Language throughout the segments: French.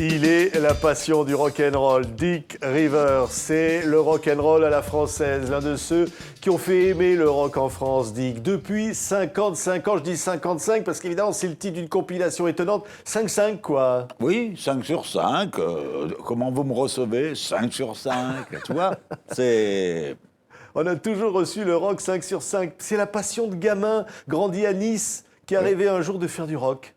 Il est la passion du rock'n'roll. Dick Rivers, c'est le rock'n'roll à la française, l'un de ceux qui ont fait aimer le rock en France, Dick. Depuis 55 ans, je dis 55 parce qu'évidemment c'est le titre d'une compilation étonnante. 5-5 quoi. Oui, 5 sur 5. Comment vous me recevez? 5 sur 5. Tu vois, c'est... On a toujours reçu le rock 5 sur 5. C'est la passion de gamin, grandi à Nice, qui a rêvé un jour de faire du rock.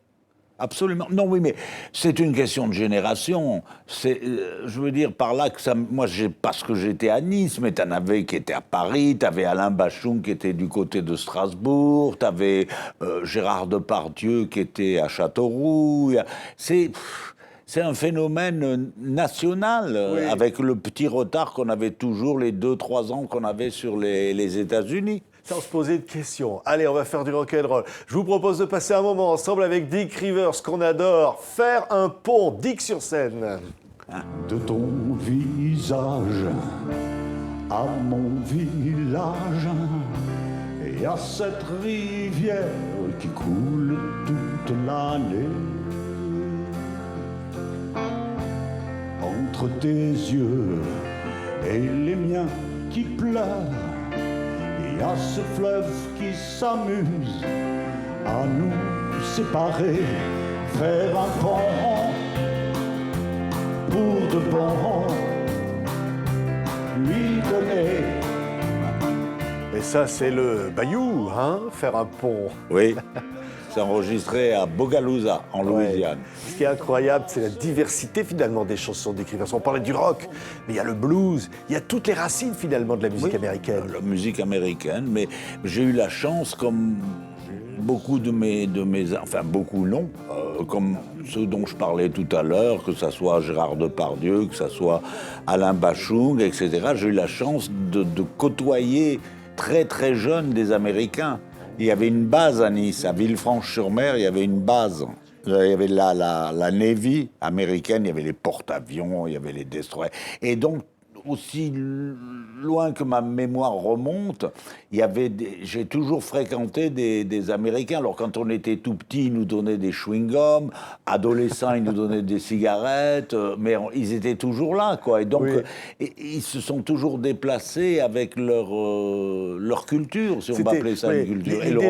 Absolument. Non, oui, mais c'est une question de génération. Je veux dire par là que ça... Moi, parce que j'étais à Nice, mais t'en avais qui étaient à Paris, t'avais Alain Bachung qui était du côté de Strasbourg, t'avais Gérard Depardieu qui était à Châteauroux. C'est un phénomène national, Oui. avec le petit retard qu'on avait toujours, les 2-3 ans qu'on avait sur les États-Unis. Sans se poser de questions. Allez, on va faire du rock'n'roll. Je vous propose de passer un moment ensemble avec Dick Rivers, qu'on adore. Faire un pont. Dick sur scène. De ton visage à mon village, et à cette rivière qui coule toute l'année. Entre tes yeux et les miens qui pleurent, il y a ce fleuve qui s'amuse à nous séparer, faire un pont pour de bon, lui donner. Et ça, c'est le bayou, hein, faire un pont. Oui, c'est enregistré à Bogalusa, en Louisiane. Ouais. Ce qui est incroyable, c'est la diversité finalement des chansons de Dick Rivers. On parlait du rock, mais il y a le blues, il y a toutes les racines finalement de la musique américaine. La musique américaine, mais j'ai eu la chance, comme beaucoup de mes enfin beaucoup non, comme ceux dont je parlais tout à l'heure, que ça soit Gérard Depardieu, que ça soit Alain Bachung, etc. J'ai eu la chance de côtoyer très très jeune des Américains. Il y avait une base à Nice, à Villefranche-sur-Mer, il y avait une base. Il y avait la Navy américaine, il y avait les porte-avions, il y avait les destroyers. Et donc, aussi loin que ma mémoire remonte, j'ai toujours fréquenté des Américains. Alors, quand on était tout petit, ils nous donnaient des chewing-gums. Adolescents, ils nous donnaient des cigarettes. Mais ils étaient toujours là, quoi. Et donc, ils se sont toujours déplacés avec leur culture, si on va appeler ça une culture. L'idée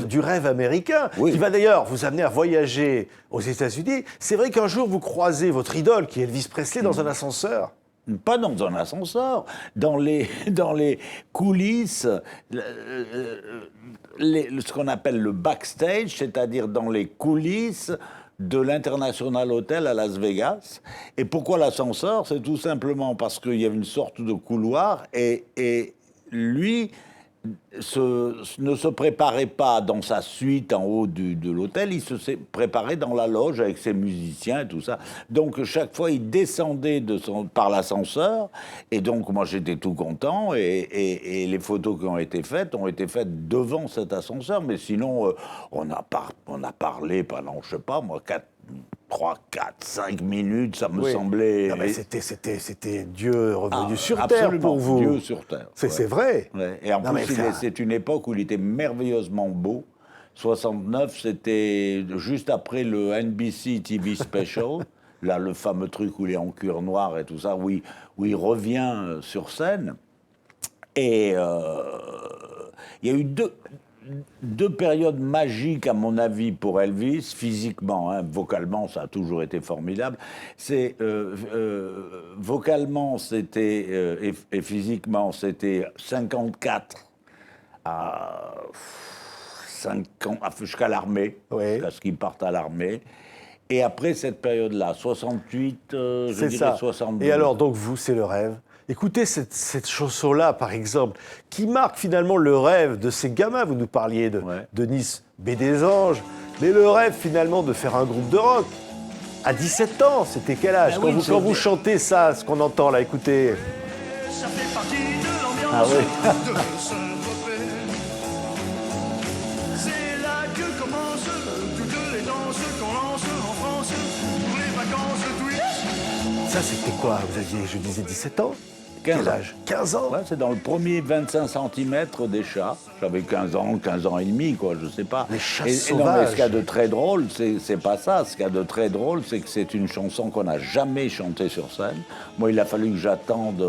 du rêve américain, qui va d'ailleurs vous amener à voyager aux États-Unis. C'est vrai qu'un jour, vous croisez votre idole, qui est Elvis Presley, dans un ascenseur. Pas dans un ascenseur, dans les coulisses, ce qu'on appelle le backstage, c'est-à-dire dans les coulisses de l'International Hotel à Las Vegas. Et pourquoi l'ascenseur? C'est tout simplement parce qu'il y avait une sorte de couloir et lui ne se préparait pas dans sa suite en haut de l'hôtel, il se préparait dans la loge avec ses musiciens et tout ça. Donc chaque fois, il descendait par l'ascenseur, et donc moi j'étais tout content, et les photos qui ont été faites devant cet ascenseur, mais sinon on a parlé pendant, je sais pas moi, 3, 4, 5 minutes, ça me semblait... Non, mais c'était Dieu revenu sur Terre pour vous. Dieu sur Terre. C'est vrai. Ouais. Et en plus, c'est une époque où il était merveilleusement beau. 69, c'était juste après le NBC TV Special, là, le fameux truc où il est en cuir noir et tout ça, où il revient sur scène. Et il y a eu deux périodes magiques, à mon avis, pour Elvis, physiquement, hein, vocalement, ça a toujours été formidable. Vocalement, c'était, et physiquement, c'était 54 à 50, jusqu'à l'armée, jusqu'à ce qu'ils partent à l'armée. Et après cette période-là, 68, je dirais 72. Et alors, donc vous, c'est le rêve. Écoutez cette chanson-là, par exemple, qui marque finalement le rêve de ces gamins. Vous nous parliez de Nice, Baie des Anges, mais le rêve finalement de faire un groupe de rock. À 17 ans, c'était quel âge quand vous chantez ça, ce qu'on entend là, écoutez. Ça fait partie de l'ambiance de se repérer. C'est là que commencent toutes les danses qu'on lance en France pour les vacances de Twitch. Ça, c'était quoi? Vous aviez, je disais, 17 ans? 15 Quel ans. âge? 15 ans? Ouais, c'est dans le premier 25 cm des chats. J'avais 15 ans et demi, quoi, je sais pas. Les chats non, mais sauvages. ce qu'il y a de très drôle, c'est pas ça. Ce qu'il y a de très drôle, c'est que c'est une chanson qu'on n'a jamais chantée sur scène. Moi, il a fallu que j'attende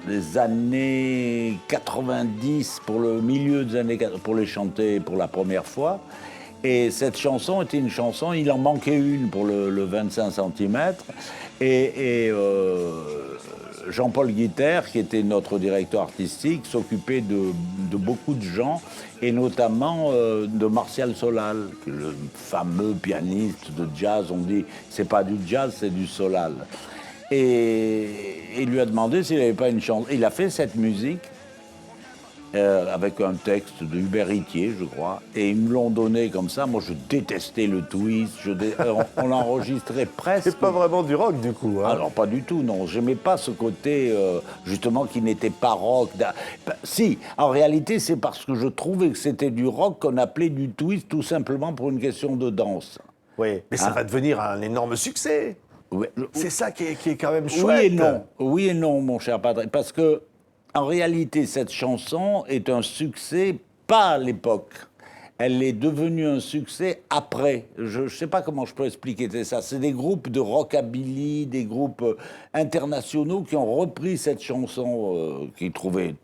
les années 90, pour le milieu des années 80, pour les chanter pour la première fois. Et cette chanson était une chanson, il en manquait une pour le 25 cm. Et Jean-Paul Guiter, qui était notre directeur artistique, s'occupait de beaucoup de gens, et notamment de Martial Solal, le fameux pianiste de jazz. On dit, c'est pas du jazz, c'est du Solal. Et il lui a demandé s'il n'avait pas une chanson. Il a fait cette musique avec un texte de Hubert Itier, je crois, et ils me l'ont donné comme ça. Moi, je détestais le twist. On l'enregistrait presque. C'est pas vraiment du rock, du coup. Hein. Alors, pas du tout, non. J'aimais pas ce côté, justement, qui n'était pas rock. Si, en réalité, c'est parce que je trouvais que c'était du rock qu'on appelait du twist, tout simplement pour une question de danse. Oui, mais ça va devenir un énorme succès. Ouais, C'est ça qui est quand même chouette. oui et non. Oui et non, mon cher Patrick. Parce que, en réalité, cette chanson est un succès pas à l'époque. Elle est devenue un succès après. Je ne sais pas comment je peux expliquer ça. C'est des groupes de rockabilly, des groupes internationaux qui ont repris cette chanson qu'ils trouvaient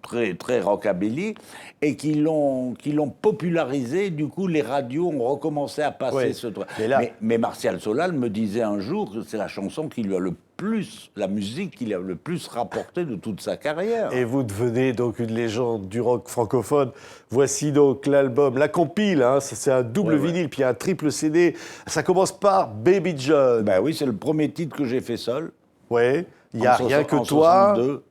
très, très rockabilly et qui l'ont popularisée. Du coup, les radios ont recommencé à passer Ouais. ce truc. Là... Mais Martial Solal me disait un jour que c'est la chanson qui lui a le plus, la musique qui lui a le plus rapporté de toute sa carrière. Et vous devenez donc une légende du rock francophone. Voici donc l'album, la compile, hein, c'est un double vinyle, puis un triple CD. Ça commence par Baby John. Ben oui, c'est le premier titre que j'ai fait seul. Ouais, il n'y a rien que en toi. 62.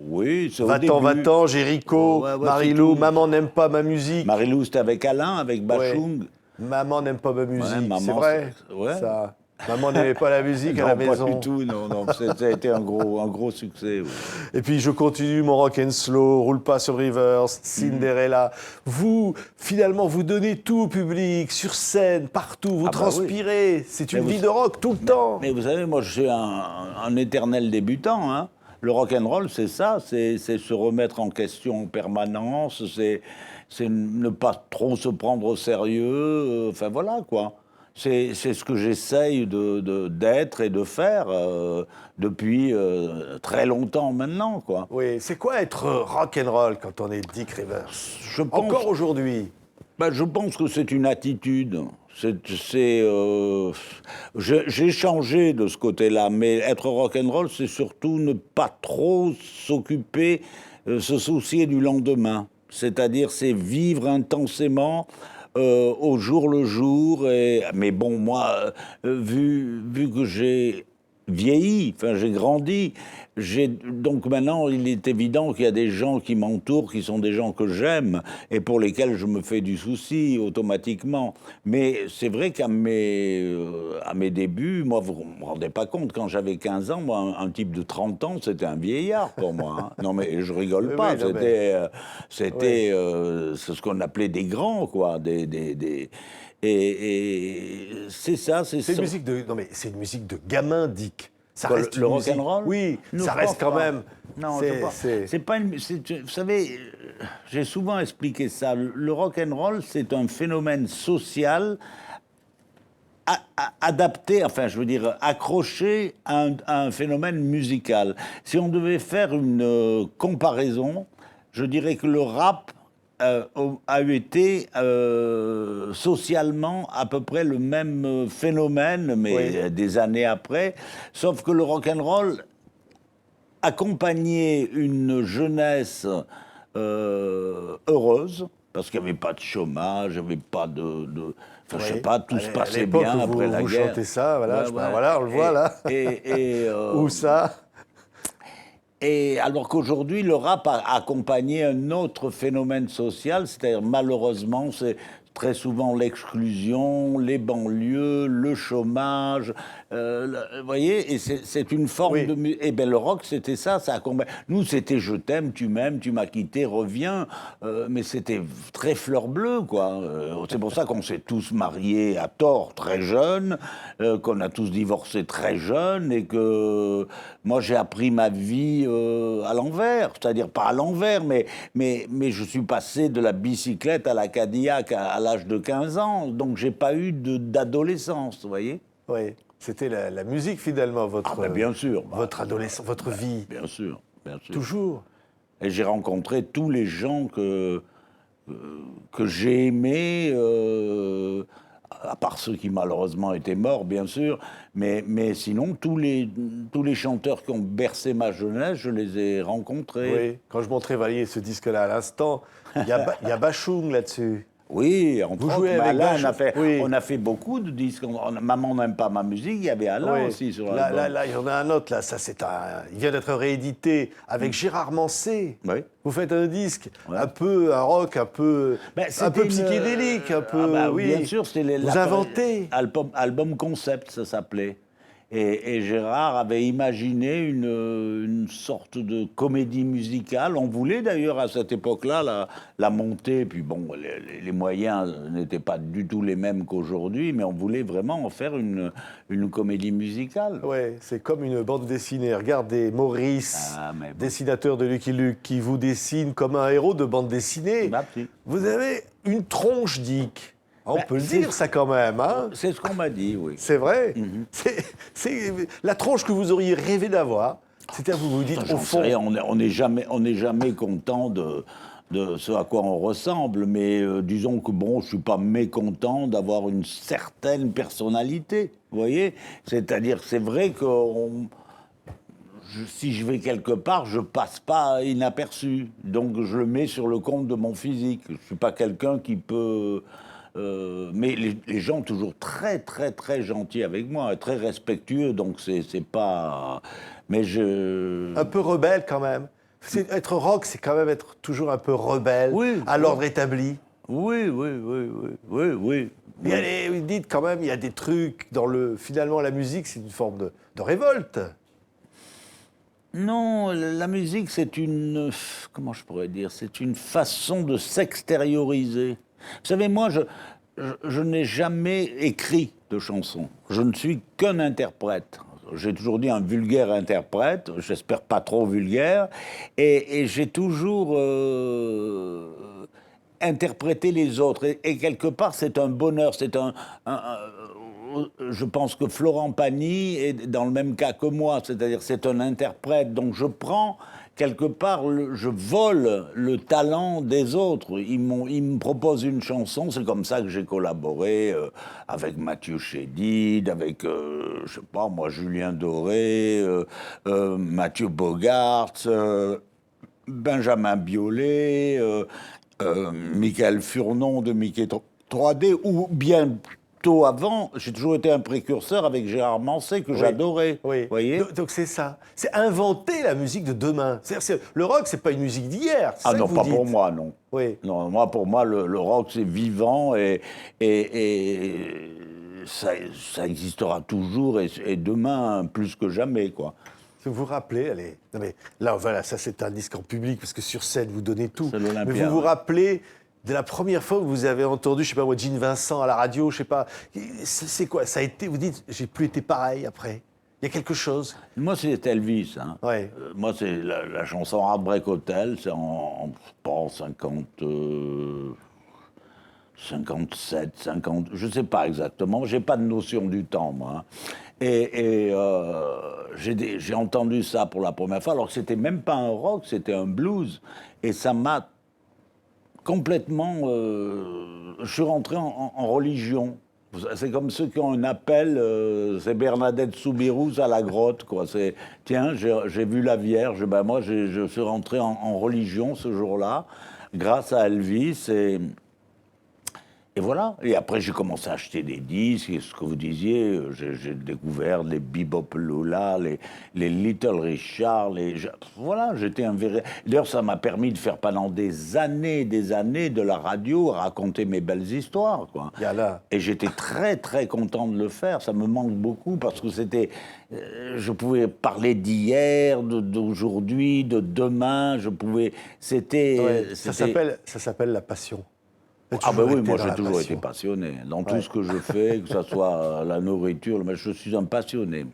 Oui, c'est au début. Va-t'en, Jéricho, Ouais, Marilou, c'est tout. Maman n'aime pas ma musique. Marilou, c'était avec Alain, avec Bachung. Maman n'aime pas ma musique, Maman, c'est vrai. ouais. Ça. Maman n'aimait pas la musique à la Non, maison. pas du tout, non. Ça a été un gros succès. Oui. Et puis je continue mon rock and slow, Roule pas sur Rivers, Cinderella. Vous, finalement, vous donnez tout au public, sur scène, partout, vous transpirez. Oui. C'est une vie de rock tout le temps. Mais vous savez, moi, je suis un éternel débutant. Hein. Le rock'n'roll, c'est ça, c'est se remettre en question en permanence, c'est ne pas trop se prendre au sérieux, enfin voilà, quoi. C'est ce que j'essaye d'être et de faire depuis très longtemps maintenant, quoi. Oui, c'est quoi être rock'n'roll quand on est Dick Rivers? Encore aujourd'hui. Ben, je pense que c'est une attitude. J'ai changé de ce côté-là, mais être rock'n'roll, c'est surtout ne pas trop s'occuper, se soucier du lendemain. C'est-à-dire, c'est vivre intensément au jour le jour. Mais bon, moi, vu que j'ai vieilli, enfin j'ai grandi, donc maintenant il est évident qu'il y a des gens qui m'entourent, qui sont des gens que j'aime et pour lesquels je me fais du souci automatiquement. Mais c'est vrai qu'à mes débuts, moi vous ne me rendez pas compte, quand j'avais 15 ans, moi un type de 30 ans c'était un vieillard pour moi. Hein. Non mais je rigole pas, c'était c'est ce qu'on appelait des grands, quoi, et c'est ça, c'est ça. C'est une musique de gamin, Dick. Ça Quoi, reste le une musique. rock'n'roll? Oui, Non, ça je reste pense quand pas. même. Non, c'est pas une. Vous savez, j'ai souvent expliqué ça. Le rock'n'roll, c'est un phénomène social adapté, enfin, je veux dire, accroché à un phénomène musical. Si on devait faire une comparaison, je dirais que le rap a été socialement à peu près le même phénomène, mais des années après, sauf que le rock'n'roll accompagnait une jeunesse heureuse, parce qu'il n'y avait pas de chômage, il n'y avait pas enfin, je sais pas, tout se passait bien après la guerre. Vous chantez ça, voilà, Ouais. voilà, on le voit là. Où ça? Et alors qu'aujourd'hui, le rap a accompagné un autre phénomène social, c'est-à-dire malheureusement, c'est très souvent l'exclusion, les banlieues, le chômage. Vous voyez, et c'est une forme de... Et bien, le rock, c'était ça. Nous, c'était je t'aime, tu m'aimes, tu m'as quitté, reviens. Mais c'était très fleur bleue, quoi. C'est pour ça qu'on s'est tous mariés à tort, très jeunes, qu'on a tous divorcé très jeunes, et que moi, j'ai appris ma vie à l'envers. C'est-à-dire, pas à l'envers, mais je suis passé de la bicyclette à la Cadillac à l'âge de 15 ans. Donc, j'ai pas eu d'adolescence, vous voyez. Oui. C'était la musique, finalement, bien sûr. Votre adolescence, votre vie. Bien sûr, bien sûr. Toujours. Et j'ai rencontré tous les gens que j'ai aimés, à part ceux qui malheureusement étaient morts, bien sûr, mais sinon, tous les chanteurs qui ont bercé ma jeunesse, je les ai rencontrés. Oui, quand je montrais Valier ce disque-là à l'instant, il y a Bachung là-dessus. Oui, Vous jouez avec Alain, Bachung. on a fait beaucoup de disques. Maman n'aime pas ma musique, il y avait Alain aussi sur l'album. Là, il y en a un autre, là, il vient d'être réédité avec Gérard Manset. Oui. Vous faites un disque, un rock, un peu psychédélique, un peu... Bien sûr, c'était... Vous inventez. Album concept, ça s'appelait. Et Gérard avait imaginé une sorte de comédie musicale. On voulait d'ailleurs à cette époque-là la montée, puis bon, les moyens n'étaient pas du tout les mêmes qu'aujourd'hui, mais on voulait vraiment en faire une comédie musicale. Oui, c'est comme une bande dessinée. Regardez Maurice, dessinateur de Lucky Luke, qui vous dessine comme un héros de bande dessinée. Vous avez une tronche, Dick. On peut le dire, ça, quand même. Hein, c'est ce qu'on m'a dit, oui. C'est vrai. C'est la tronche que vous auriez rêvé d'avoir. C'est-à-dire, vous vous dites, au fond... On n'est jamais content de ce à quoi on ressemble, mais disons que, bon, je ne suis pas mécontent d'avoir une certaine personnalité, vous voyez. C'est-à-dire, c'est vrai que si je vais quelque part, je passe pas inaperçu. Donc, je le mets sur le compte de mon physique. Je ne suis pas quelqu'un qui peut... mais les gens toujours très, très, très gentils avec moi, très respectueux, donc c'est pas... Mais Un peu rebelle, quand même. Être rock, c'est quand même être toujours un peu rebelle, à l'ordre établi. Oui. Mais vous dites quand même, il y a des trucs finalement, la musique, c'est une forme de révolte. Non, la musique, c'est une... Comment je pourrais dire? C'est une façon de s'extérioriser. Vous savez, moi, je n'ai jamais écrit de chansons. Je ne suis qu'un interprète. J'ai toujours dit un vulgaire interprète, j'espère pas trop vulgaire, et j'ai toujours interprété les autres. Et quelque part, c'est un bonheur, je pense que Florent Pagny est dans le même cas que moi, c'est-à-dire c'est un interprète, donc je prends... Quelque part, je vole le talent des autres. Ils me proposent une chanson, c'est comme ça que j'ai collaboré avec Mathieu Chédid, avec, je sais pas moi, Julien Doré, Mathieu Bogart, Benjamin Biolay, Michael Furnon de Mickey 3D, ou bien... Avant, j'ai toujours été un précurseur avec Gérard Manset, que j'adorais. Voyez, donc c'est ça. C'est inventer la musique de demain. Le rock, c'est pas une musique d'hier. Ah non, pas pour moi, non. Oui. Non, pour moi, le rock, c'est vivant et ça existera toujours et demain plus que jamais, quoi. Vous vous rappelez, non mais là, voilà, ça c'est un disque en public, parce que sur scène, vous donnez tout. C'est l'Olympia. Mais vous vous rappelez... de la première fois que vous avez entendu, je sais pas moi, Gene Vincent à la radio, je sais pas, c'est quoi? Ça a été, vous dites, j'ai plus été pareil après. Il y a quelque chose. Moi, c'est Elvis. Hein. Ouais. Moi, c'est la chanson Heartbreak Hotel, c'est en 57, 50, je sais pas exactement, j'ai pas de notion du temps, moi. Et j'ai entendu ça pour la première fois, alors que c'était même pas un rock, c'était un blues. Et ça m'a complètement... je suis rentré en religion. C'est comme ceux qui ont un appel, c'est Bernadette Soubirous à la grotte, quoi. Tiens, j'ai vu la Vierge. Ben moi, je suis rentré en religion ce jour-là, grâce à Elvis. Et voilà. Et après, j'ai commencé à acheter des disques. Et ce que vous disiez, j'ai découvert les Bebop Lola, les Little Richard. Voilà, j'étais un vrai... D'ailleurs, ça m'a permis de faire pendant des années de la radio, raconter mes belles histoires, quoi. Et j'étais très, très content de le faire. Ça me manque beaucoup parce que c'était... je pouvais parler d'hier, d'aujourd'hui, de demain. Je pouvais... C'était... Ouais, ça s'appelle la passion. Ah ben oui, moi j'ai toujours été passionné. Dans tout ce que je fais, que ce soit la nourriture, mais je suis un passionné.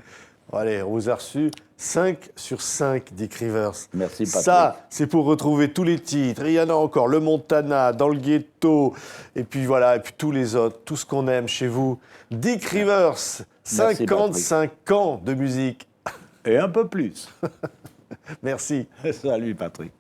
Bon, allez, on vous a reçu 5 sur 5 Dick Rivers. Merci Patrick. Ça, c'est pour retrouver tous les titres. Il y en a encore, Le Montana, Dans le ghetto, et puis voilà, et puis tous les autres, tout ce qu'on aime chez vous. Dick Rivers, 55 ans de musique. Et un peu plus. Merci. Salut Patrick.